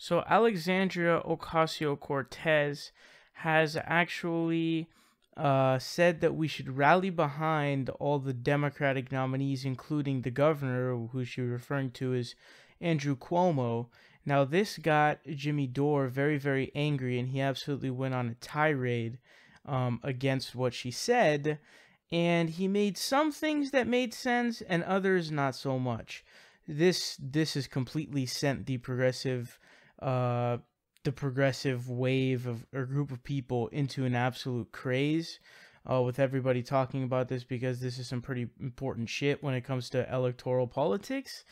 So Alexandria Ocasio Cortez has actually said that we should rally behind all the Democratic nominees, including the governor, who she's referring to as Andrew Cuomo. Now, this got Jimmy Dore very, very angry, and he absolutely went on a tirade against what she said. And he made some things that made sense and others not so much. This has completely sent the progressive wave of a group of people into an absolute craze, with everybody talking about this, because this is some pretty important shit when it comes to electoral politics.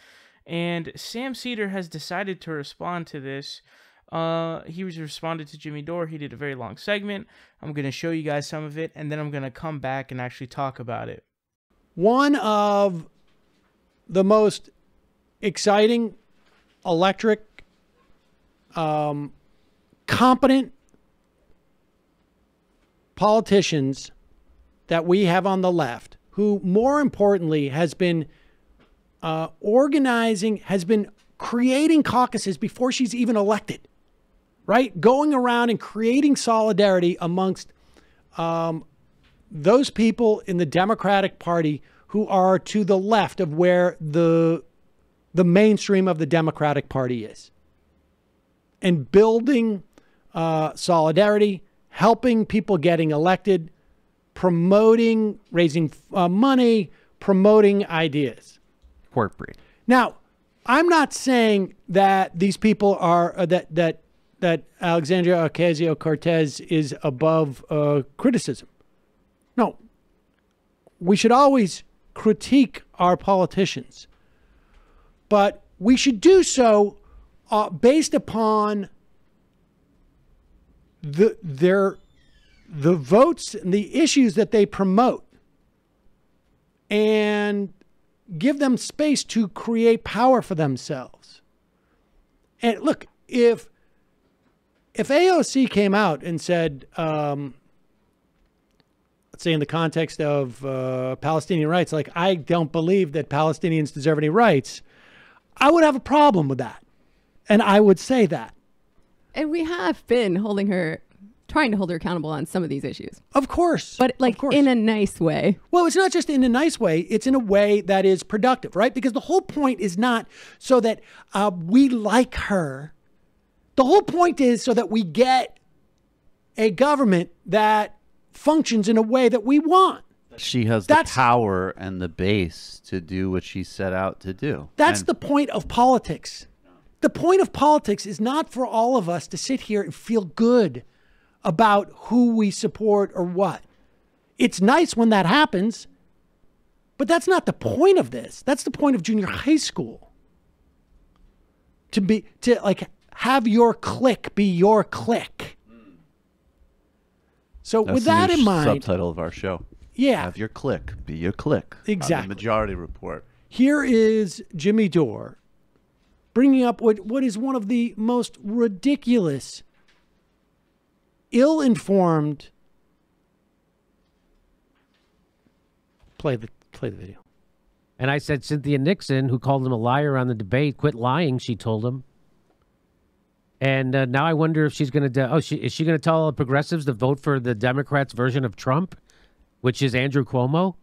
And Sam Seder has decided to respond to this. He responded to Jimmy Dore. He did a very long segment. I'm going to show you guys some of it, and then I'm going to come back and actually talk about it. One of the most exciting, electric, competent politicians that we have on the left, who more importantly has been organizing, has been creating caucuses before she's even elected, right? Going around and creating solidarity amongst those people in the Democratic Party who are to the left of where the mainstream of the Democratic Party is, and building solidarity, helping people getting elected, promoting, raising money, promoting ideas. Corporate. Now, I'm not saying that these people are that Alexandria Ocasio Cortez is above criticism. No, we should always critique our politicians, but we should do so based upon the votes and the issues that they promote, and give them space to create power for themselves. And look, if AOC came out and said, let's say in the context of Palestinian rights, like, I don't believe that Palestinians deserve any rights, I would have a problem with that. And I would say that. And we have been trying to hold her accountable on some of these issues. Of course. But in a nice way. Well, it's not just in a nice way. It's in a way that is productive, right? Because the whole point is not so that we like her. The whole point is so that we get a government that functions in a way that we want. She has the power and the base to do what she set out to do. That's the point of politics. The point of politics is not for all of us to sit here and feel good about who we support or what. It's nice when that happens, but that's not the point of this. That's the point of junior high school. To have your clique be your clique. So that's with that in mind, subtitle of our show. Yeah. Have your clique be your clique. Exactly. The Majority Report. Here is Jimmy Dore bringing up what is one of the most ridiculous, ill-informed. Play the video. And I said Cynthia Nixon, who called him a liar on the debate, quit lying, she told him. And now I wonder if she's going to is she going to tell all the progressives to vote for the Democrats' version of Trump, which is Andrew Cuomo?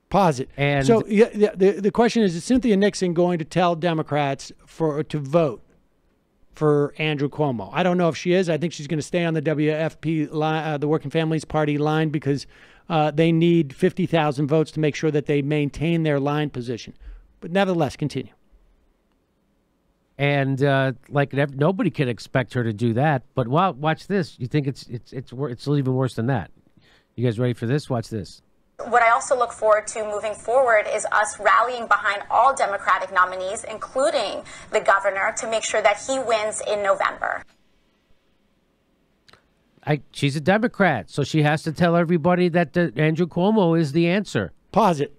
Pause it. And so the question is Cynthia Nixon going to tell Democrats to vote for Andrew Cuomo? I don't know if she is. I think she's going to stay on the WFP line, the Working Families Party line, because they need 50,000 votes to make sure that they maintain their line position. But nevertheless, continue. And nobody can expect her to do that. But watch this. You think it's even worse than that? You guys ready for this? Watch this. What I also look forward to moving forward is us rallying behind all Democratic nominees, including the governor, to make sure that he wins in November. She's a Democrat, so she has to tell everybody that Andrew Cuomo is the answer. Pause it.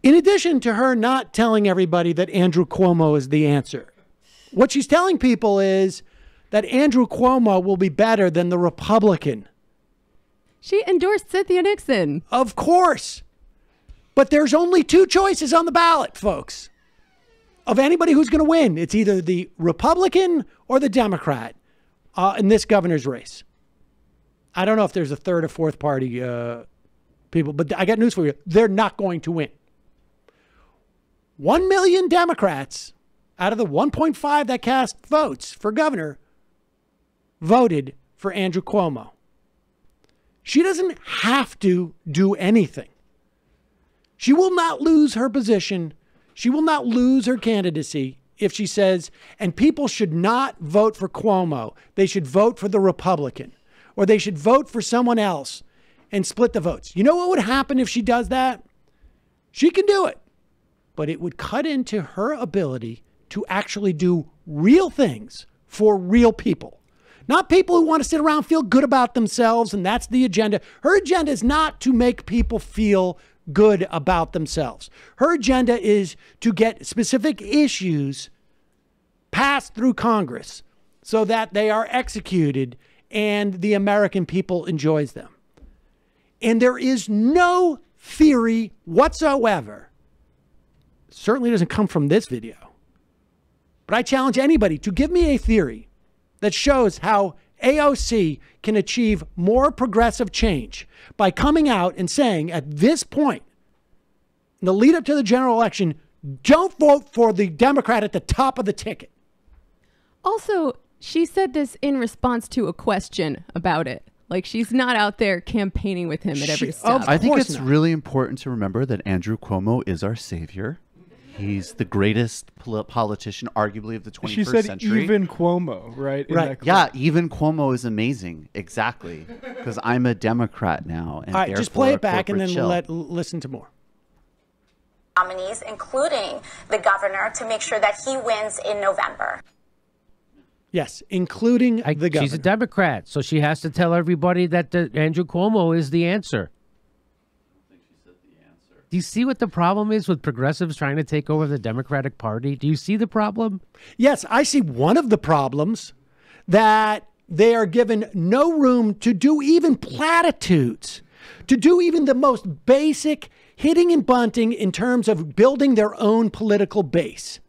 In addition to her not telling everybody that Andrew Cuomo is the answer, what she's telling people is that Andrew Cuomo will be better than the Republican. She endorsed Cynthia Nixon. Of course. But there's only two choices on the ballot, folks. of anybody who's going to win. It's either the Republican or the Democrat in this governor's race. I don't know if there's a third or fourth party people, but I got news for you. They're not going to win. 1 million Democrats out of the 1.5 that cast votes for governor voted for Andrew Cuomo. She doesn't have to do anything. She will not lose her position. She will not lose her candidacy if she says, and people should not vote for Cuomo. They should vote for the Republican, or they should vote for someone else and split the votes. You know what would happen if she does that? She can do it, but it would cut into her ability to actually do real things for real people. Not people who want to sit around, feel good about themselves, and that's the agenda. Her agenda is not to make people feel good about themselves. Her agenda is to get specific issues passed through Congress so that they are executed and the American people enjoys them. And there is no theory whatsoever, certainly doesn't come from this video, but I challenge anybody to give me a theory that shows how AOC can achieve more progressive change by coming out and saying at this point, in the lead up to the general election, don't vote for the Democrat at the top of the ticket. Also, she said this in response to a question about it. Like, she's not out there campaigning with him at every step. I think it's really important to remember that Andrew Cuomo is our savior. He's the greatest politician, arguably, of the 21st she said century. Even Cuomo, right? Right. Yeah, even Cuomo is amazing. Exactly. Because I'm a Democrat now. And all right, just play it back and then listen to more. Nominees, including the governor, to make sure that he wins in November. Yes, including the governor. She's a Democrat, so she has to tell everybody that Andrew Cuomo is the answer. Do you see what the problem is with progressives trying to take over the Democratic Party? Do you see the problem? Yes, I see one of the problems, that they are given no room to do even platitudes, to do even the most basic hitting and bunting in terms of building their own political base.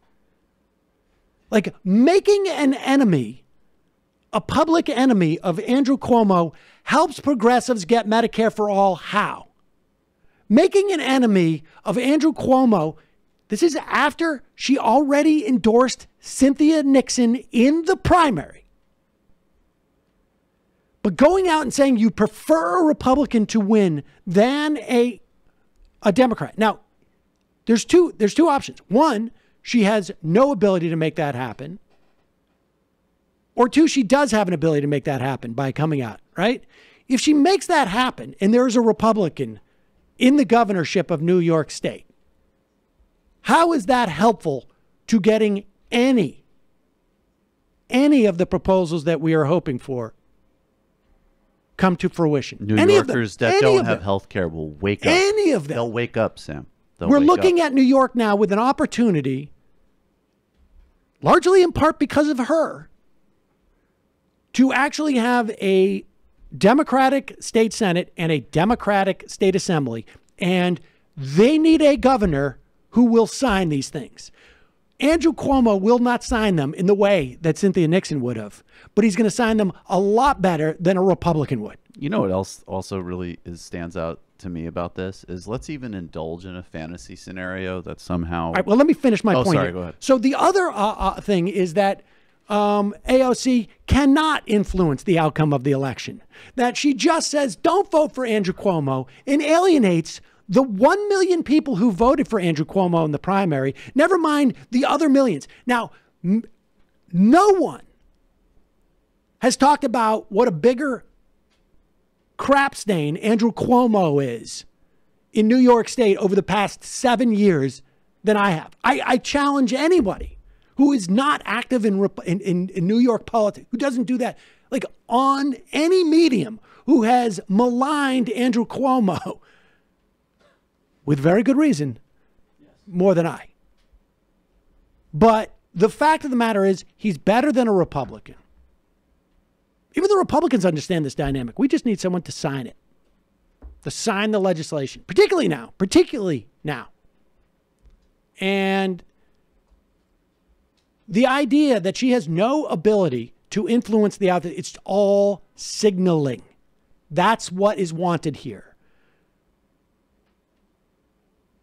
Like making an enemy, a public enemy of Andrew Cuomo helps progressives get Medicare for all. How? Making an enemy of Andrew Cuomo, this is after she already endorsed Cynthia Nixon in the primary. But going out and saying you prefer a Republican to win than a Democrat. Now, there's two options. One, she has no ability to make that happen. Or two, she does have an ability to make that happen by coming out, right? If she makes that happen and there's a Republican in the governorship of New York State, how is that helpful to getting any of the proposals that we are hoping for come to fruition? New Yorkers that don't have health care will wake up. Any of them. They'll wake up, Sam. We're looking at New York now with an opportunity, largely in part because of her, to actually have a Democratic state Senate and a Democratic state assembly. And they need a governor who will sign these things. Andrew Cuomo will not sign them in the way that Cynthia Nixon would have, but he's going to sign them a lot better than a Republican would. You know what else also really stands out to me about this is let's even indulge in a fantasy scenario that somehow... All right, well, let me finish my point. Sorry, here. go ahead. So the other thing is that AOC cannot influence the outcome of the election. That she just says, don't vote for Andrew Cuomo, and alienates the 1 million people who voted for Andrew Cuomo in the primary, never mind the other millions. Now, no one has talked about what a bigger crap stain Andrew Cuomo is in New York State over the past 7 years than I have. I challenge anybody who is not active in New York politics, who doesn't do that, like on any medium, who has maligned Andrew Cuomo with very good reason, more than I. But the fact of the matter is he's better than a Republican. Even the Republicans understand this dynamic. We just need someone to sign it, to sign the legislation, particularly now. And the idea that she has no ability to influence the outfit, it's all signaling. That's what is wanted here.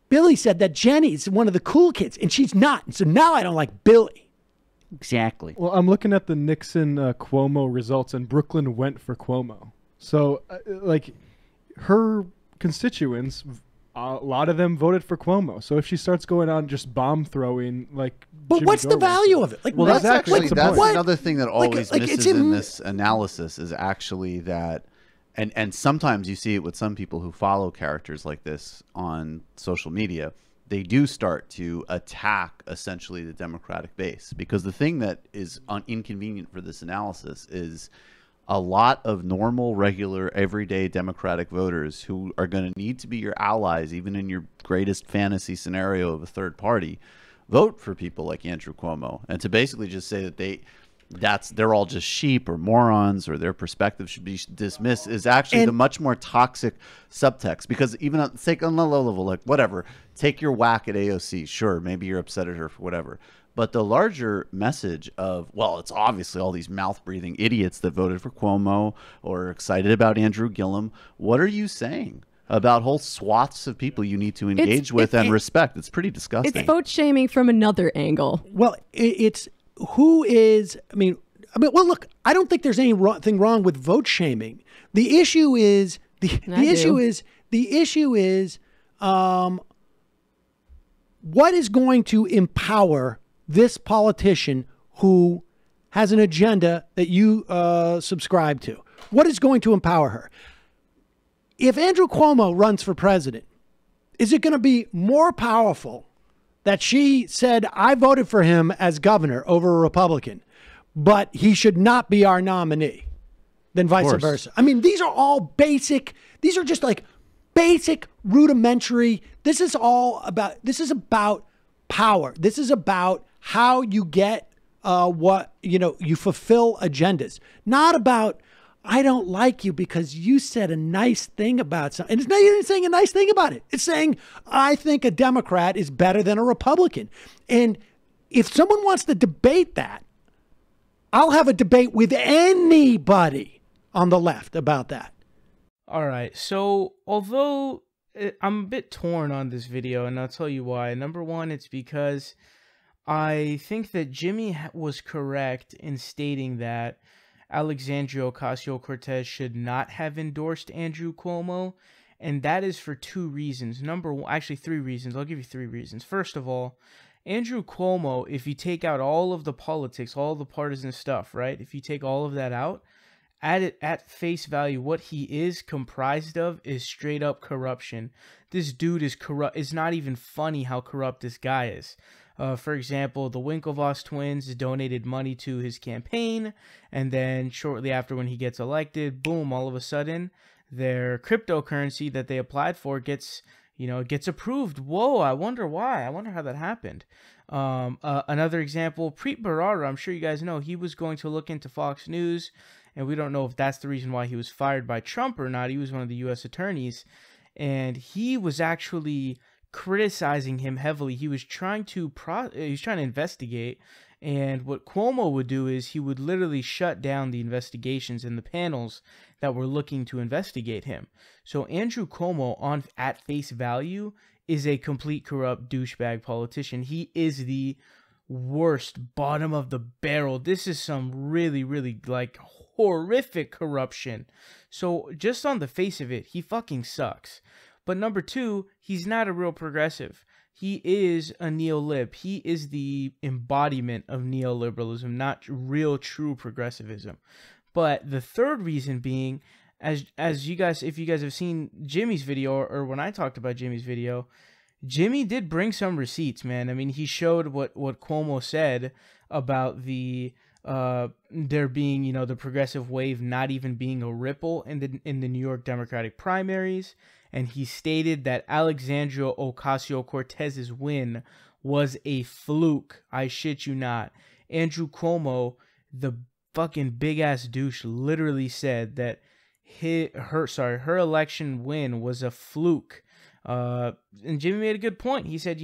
Billy said that Jenny's one of the cool kids, and she's not. And so now I don't like Billy. Exactly. Well, I'm looking at the Nixon Cuomo results, and Brooklyn went for Cuomo. So, like, her constituents, a lot of them voted for Cuomo. So if she starts going on just bomb throwing, like, but Jimmy what's the Dore value of it? Like, Well, what's that's actually that's what? another thing that always like, misses it's in this analysis is actually that, and sometimes you see it with some people who follow characters like this on social media. They do start to attack essentially the Democratic base, because the thing that is inconvenient for this analysis is a lot of normal, regular, everyday Democratic voters who are going to need to be your allies, even in your greatest fantasy scenario of a third party, vote for people like Andrew Cuomo. And to basically just say that they're all just sheep or morons, or their perspective should be dismissed, is actually the much more toxic subtext. Because even on the low level, like, whatever, take your whack at AOC, sure, maybe you're upset at her for whatever. But the larger message of, well, it's obviously all these mouth-breathing idiots that voted for Cuomo or are excited about Andrew Gillum. What are you saying about whole swaths of people you need to engage with and respect? It's pretty disgusting. It's vote shaming from another angle. Well, it's who is, I mean, well, look, I don't think there's anything wrong with vote shaming. The issue is, the issue is what is going to empower this politician who has an agenda that you subscribe to? What is going to empower her? If Andrew Cuomo runs for president, is it going to be more powerful that she said, I voted for him as governor over a Republican, but he should not be our nominee, than vice versa? I mean, these are all basic. These are just like basic, rudimentary. This is about power. This is about how you get you fulfill agendas, not about, I don't like you because you said a nice thing about something. And it's not even saying a nice thing about it. It's saying, I think a Democrat is better than a Republican. And if someone wants to debate that, I'll have a debate with anybody on the left about that. All right. So although I'm a bit torn on this video, and I'll tell you why. Number one, it's because I think that Jimmy was correct in stating that Alexandria Ocasio Cortez should not have endorsed Andrew Cuomo, and that is for two reasons. Actually, three reasons. I'll give you three reasons. First of all, Andrew Cuomo, if you take out all of the politics, all the partisan stuff, right? If you take all of that out, at face value, what he is comprised of is straight up corruption. This dude is corrupt. It's not even funny how corrupt this guy is. For example, the Winklevoss twins donated money to his campaign, and then shortly after, when he gets elected, boom, all of a sudden, their cryptocurrency that they applied for gets approved. Whoa, I wonder why. I wonder how that happened. Another example, Preet Bharara, I'm sure you guys know, he was going to look into Fox News, and we don't know if that's the reason why he was fired by Trump or not. He was one of the U.S. attorneys, and he was actually criticizing him heavily. He was trying to investigate, and what Cuomo would do is he would literally shut down the investigations and the panels that were looking to investigate him. So Andrew Cuomo, at face value, is a complete corrupt douchebag politician. He is the worst, bottom of the barrel. This is some really, really like horrific corruption. So just on the face of it, he fucking sucks. But number two, he's not a real progressive. He is a neo-lib. He is the embodiment of neoliberalism, not real, true progressivism. But the third reason being, as you guys, if you guys have seen Jimmy's video, or when I talked about Jimmy's video, Jimmy did bring some receipts, man. I mean, he showed what Cuomo said about there being, the progressive wave not even being a ripple in the New York Democratic primaries. And he stated that Alexandria Ocasio Cortez's win was a fluke. I shit you not. Andrew Cuomo, the fucking big ass douche, literally said that her election win was a fluke. And Jimmy made a good point. He said,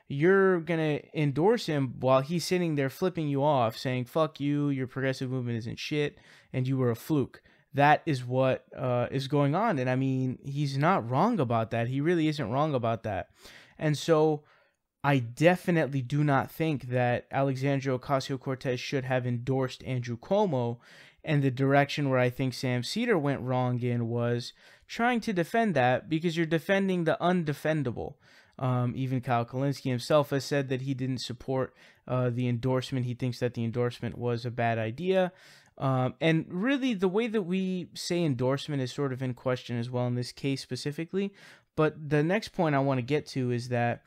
you're gonna endorse him while he's sitting there flipping you off, saying "fuck you," your progressive movement isn't shit, and you were a fluke. That is what is going on, and I mean, he's not wrong about that. He really isn't wrong about that, and so I definitely do not think that Alexandria Ocasio Cortez should have endorsed Andrew Cuomo. And the direction where I think Sam Seder went wrong in was trying to defend that, because you're defending the undefendable. Even Kyle Kalinske himself has said that he didn't support the endorsement. He thinks that the endorsement was a bad idea. And really, the way that we say endorsement is sort of in question as well in this case specifically. But the next point I want to get to is that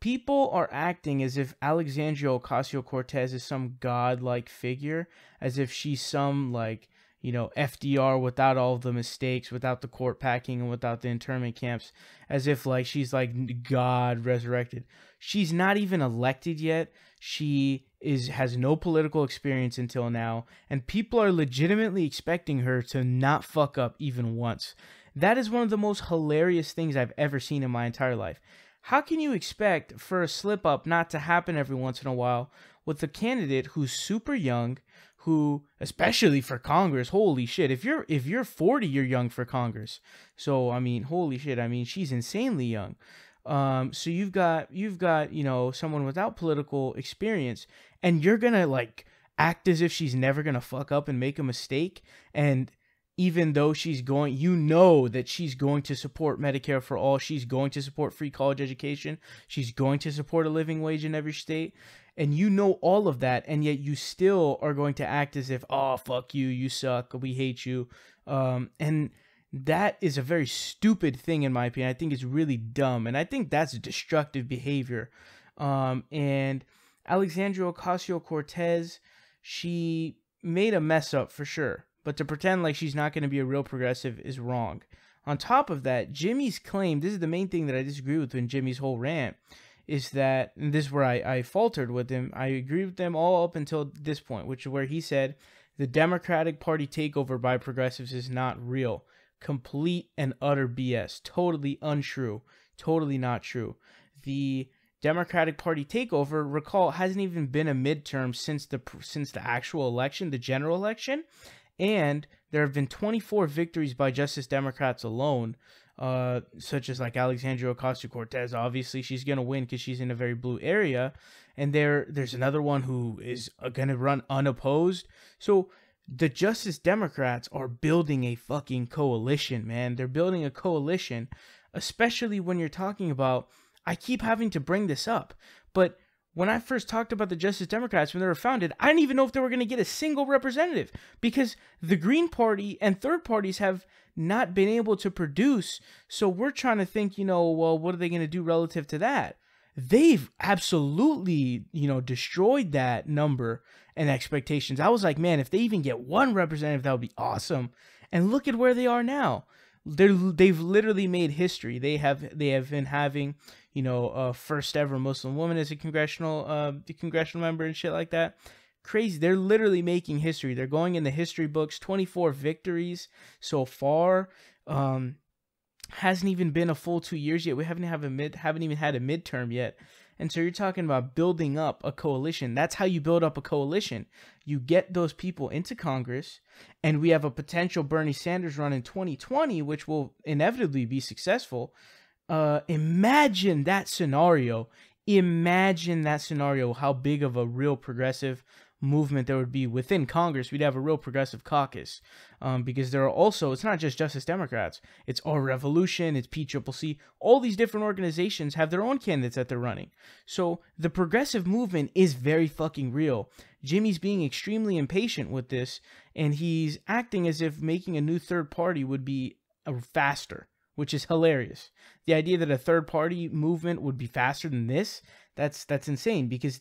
people are acting as if Alexandria Ocasio Cortez is some godlike figure, as if she's some, like, you know, FDR without all of the mistakes, without the court packing, and without the internment camps, as if like she's like God resurrected. She's not even elected yet. She has no political experience until now, and people are legitimately expecting her to not fuck up even once. That is one of the most hilarious things I've ever seen in my entire life. How can you expect for a slip up not to happen every once in a while with a candidate who's super young, who, especially for Congress, holy shit, if you're 40, you're young for Congress. So I mean, holy shit, I mean, she's insanely young. So you've got, you know, someone without political experience, and you're gonna like act as if she's never gonna fuck up and make a mistake. And even though she's going, you know that she's going to support Medicare for all, she's going to support free college education, she's going to support a living wage in every state, and you know all of that, and yet you still are going to act as if, oh, fuck you, you suck, we hate you. And that is a very stupid thing, in my opinion. I think it's really dumb, and I think that's destructive behavior. And Alexandria Ocasio Cortez, she made a mess up for sure. But to pretend like she's not going to be a real progressive is wrong. On top of that, Jimmy's claim, this is the main thing that I disagree with in Jimmy's whole rant, is that, and this is where I faltered with him, I agree with them all up until this point, which is where he said the Democratic Party takeover by progressives is not real. Complete and utter BS. Totally untrue. Totally not true. The Democratic Party takeover, recall, hasn't even been a midterm since the actual election, the general election. And there have been 24 victories by Justice Democrats alone, such as like Alexandria Ocasio Cortez. Obviously, she's going to win because she's in a very blue area. And there's another one who is going to run unopposed. So the Justice Democrats are building a fucking coalition, man. They're building a coalition, especially when you're talking about, I keep having to bring this up, but when I first talked about the Justice Democrats when they were founded, I didn't even know if they were going to get a single representative, because the Green Party and third parties have not been able to produce. So we're trying to think, you know, well, what are they going to do relative to that? They've absolutely, you know, destroyed that number and expectations. I was like, man, if they even get one representative, that would be awesome. And look at where they are now. They've literally made history. They have been having, you know, first ever Muslim woman as a congressional member and shit like that. Crazy. They're literally making history. They're going in the history books. 24 victories so far. Hasn't even been a full 2 years yet. We haven't even had a midterm yet. And so you're talking about building up a coalition. That's how you build up a coalition. You get those people into Congress, and we have a potential Bernie Sanders run in 2020, which will inevitably be successful. Imagine that scenario. Imagine that scenario, how big of a real progressive movement there would be within Congress. We'd have a real progressive caucus, because there are also, it's not just Justice Democrats, it's Our Revolution, it's PCCC, all these different organizations have their own candidates that they're running. So the progressive movement is very fucking real. Jimmy's being extremely impatient with this, and he's acting as if making a new third party would be faster, which is hilarious. The idea that a third party movement would be faster than this, that's insane, because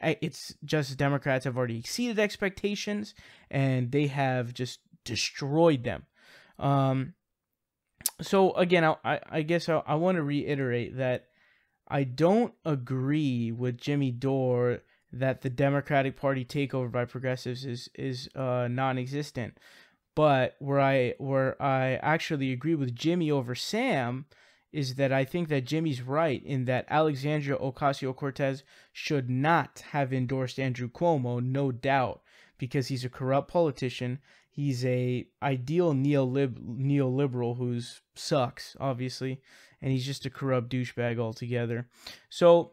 it's Justice Democrats have already exceeded expectations, and they have just destroyed them. So again, I guess I want to reiterate that I don't agree with Jimmy Dore that the Democratic Party takeover by progressives is non-existent. But where I actually agree with Jimmy over Sam is that I think that Jimmy's right in that Alexandria Ocasio Cortez should not have endorsed Andrew Cuomo, no doubt, because he's a corrupt politician. He's a ideal neoliberal who sucks, obviously, and he's just a corrupt douchebag altogether. So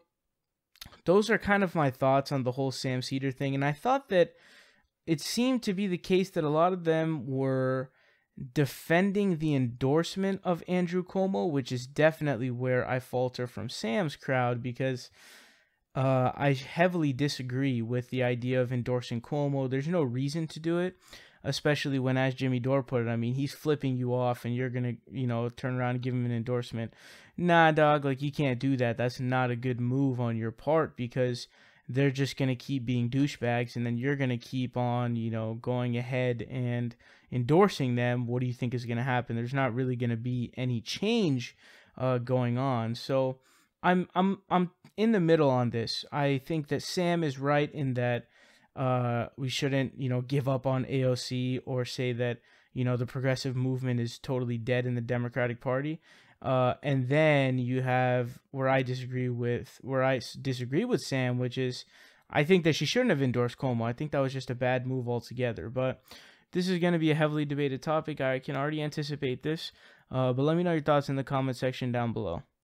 those are kind of my thoughts on the whole Sam Seder thing, and I thought that it seemed to be the case that a lot of them were defending the endorsement of Andrew Cuomo, which is definitely where I falter from Sam's crowd, because I heavily disagree with the idea of endorsing Cuomo. There's no reason to do it, especially when, as Jimmy Dore put it, I mean, he's flipping you off and you're going to, turn around and give him an endorsement. Nah, dog, like, you can't do that. That's not a good move on your part, because they're just going to keep being douchebags, and then you're going to keep on, going ahead and endorsing them. What do you think is going to happen? There's not really going to be any change going on. So I'm in the middle on this. I think that Sam is right in that we shouldn't, give up on AOC or say that, the progressive movement is totally dead in the Democratic Party. And then you have where I disagree with Sam, which is I think that she shouldn't have endorsed Cuomo. I think that was just a bad move altogether. But this is going to be a heavily debated topic. I can already anticipate this. But let me know your thoughts in the comment section down below.